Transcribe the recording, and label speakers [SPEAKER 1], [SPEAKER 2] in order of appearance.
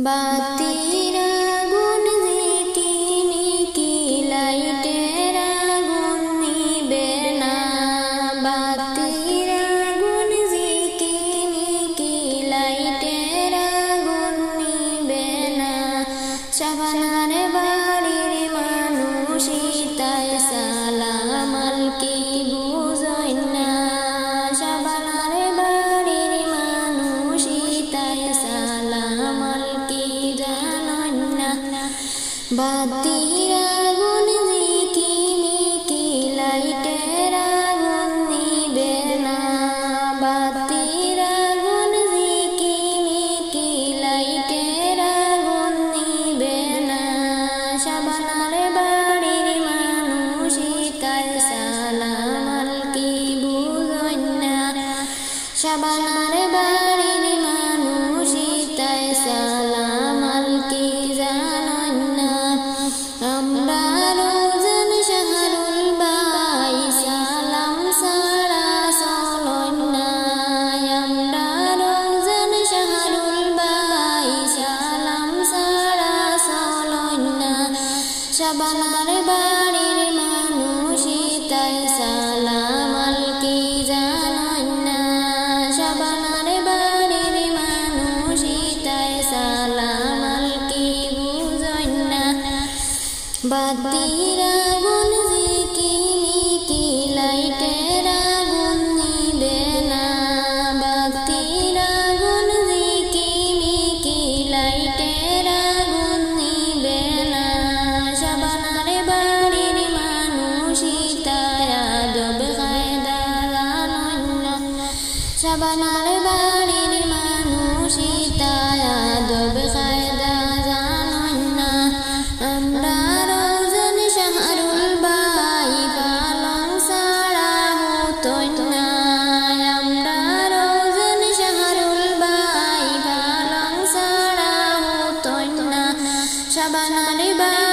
[SPEAKER 1] বাতির আগুন ঝিকিমিকি লাইটের আগুন নিবে না। বাতির আগুন ঝিকিমিকি লাইটের আগুন নিবে না। শাবানার বাড়ির মানুষই তাই সালাম আলকি বুঝই না। শাবানার বাড়ির মানুষই তাই সালাম আলকি জানই না। বাতির আগুন ঝিকিমিকি লাইটের আগুন নিবে না। বাতির আগুন ঝিকিমিকি লাইটের আগুন নিবে না। শাবানার বাড়ির মানুষই তাই সালাম আলকি বুঝই না। শাবানার বাড়ির মানুষই তাই সালাম আলকি জানই না। আমরা রোজান শাহরুল বাই সালাম সারা চলই না। আমরা রোজান শাহরুল বাই সালাম সারা চলই না। শাবানার বাড়ির মানুষই তাই সালাম আলকি জানই না। শাবানার বাড়ির মানুষই তাই সালাম আলকি বুঝই না। বাতির আগুন ঝিকিমিকি লাইটের আগুন নিবে না। বাতির আগুন ঝিকিমিকি লাইটের আগুন নিবে না। শাবানার বাড়ির মানুষই তাই আদব কায়দা জানই না। শাবানার বাড়ির মানুষই তাই আদব কায়দা জানই না। আমরা রোজান শাহরুল বাই পালং সারা হতই না। আমরা রোজান শাহরুল বাই পালং সারা হতই না। শাবানার বাড়ির